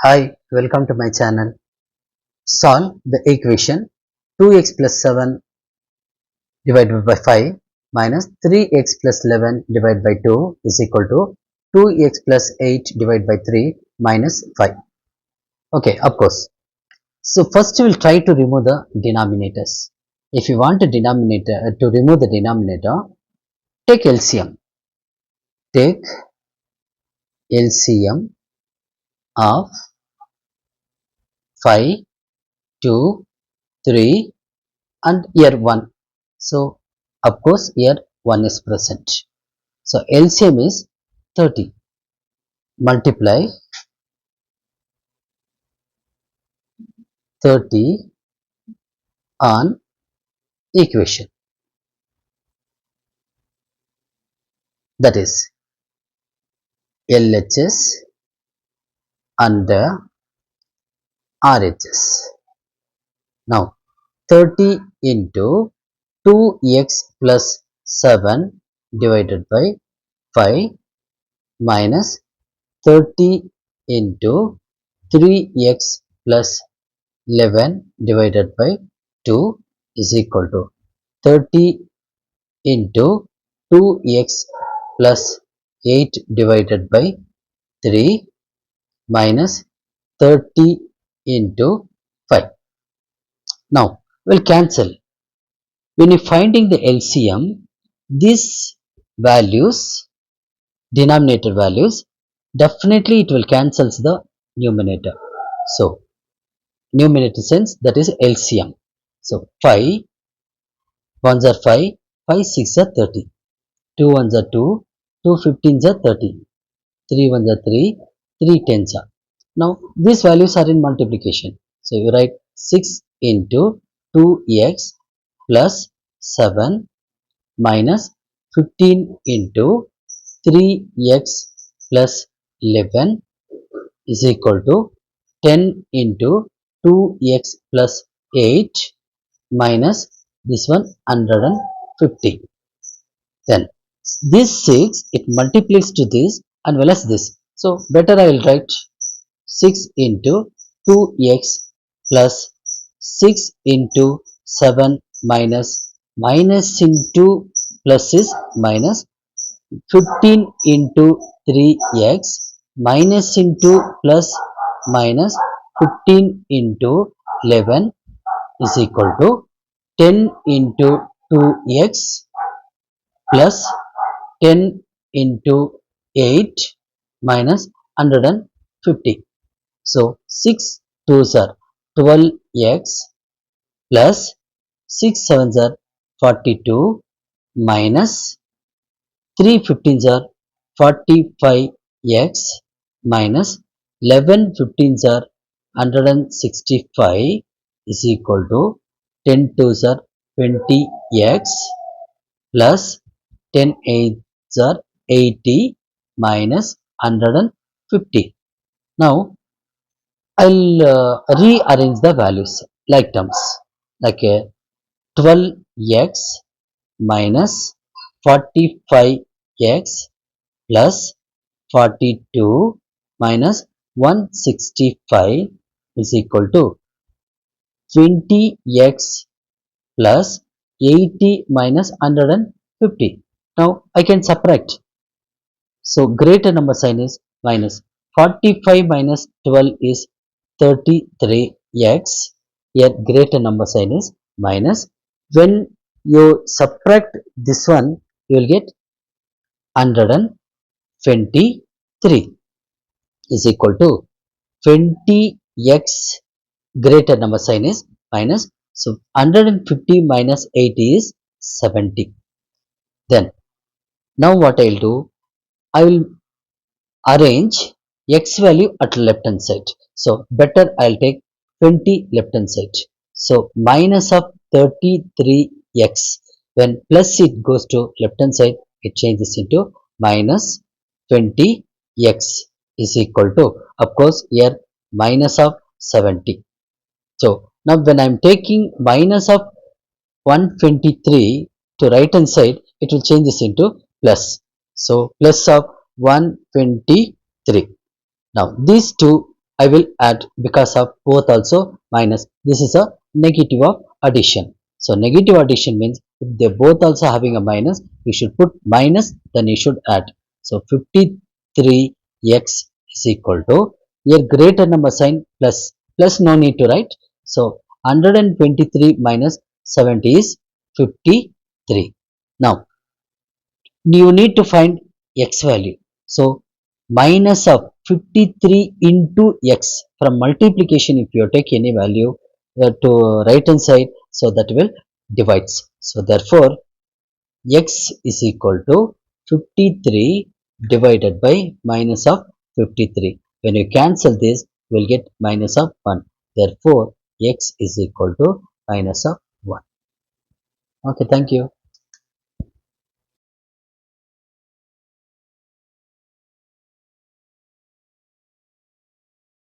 Hi, welcome to my channel. Solve the equation 2x plus 7 divided by 5 minus 3x plus 11 divided by 2 is equal to 2x plus 8 divided by 3 minus 5. Okay, of course. So first we will try to remove the denominators. If you want a denominator to remove the denominator, take LCM. Take LCM of 5, 2, 3 and here 1. So of course here 1 is present. So LCM is 30. Multiply 30 on equation, that is LHS and RHS. Now 30 into 2x plus 7 divided by 5 minus 30 into 3x plus 11 divided by 2 is equal to 30 into 2x plus 8 divided by 3 minus 30 into 5. Now we'll cancel. When you're finding the LCM, these values, denominator values, definitely it will cancel the numerator. So numerator sense, that is LCM. So 5 ones are 5, 5 6 are 30, 2 ones are 2, 2 15s are 30, 3 ones are 3, 3 tens are. Now these values are in multiplication. So you write 6 into 2x plus 7 minus 15 into 3x plus 11 is equal to 10 into 2x plus 8 minus this one 150. Then this 6 it multiplies to this and well as this. So better I will write 6 into 2x plus 6 into 7 minus into plus is minus 15 into 3x minus into plus minus 15 into 11 is equal to 10 into 2x plus 10 into 8 minus 150. So 6 2s are 12x plus 6 7s are 42 minus 3 15s are 45x minus 11 15s are 165 is equal to 10 2s are 20x plus 10 8s are 80 minus 150. Now I'll rearrange the values like terms, like 12x minus 45x plus 42 minus 165 is equal to 20x plus 80 minus 150. Now I can subtract. So greater number sign is minus. 45 minus 12 is 33x. Here greater number sign is minus. When you subtract this one, you will get 123 is equal to 20x, greater number sign is minus. So 150 minus 80 is 70. Then now what I will do, I will arrange x value at left hand side. So better I will take 20 left hand side. So minus of 33x, when plus it goes to left hand side, it changes into minus 20x is equal to, of course here minus of 70. So now when I am taking minus of 123 to right hand side, it will change this into plus. So plus of 123. Now these two I will add because of both also minus. This is a negative of addition. So negative addition means if they both also having a minus, you should put minus, then you should add. So 53x is equal to, here greater number sign plus, plus no need to write. So 123 minus 70 is 53. Now you need to find x value. So minus of 53 into x, from multiplication if you take any value to right hand side, so that will divides. So therefore x is equal to 53 divided by minus of 53. When you cancel this, you will get minus of 1. Therefore x is equal to minus of 1. Okay, thank you.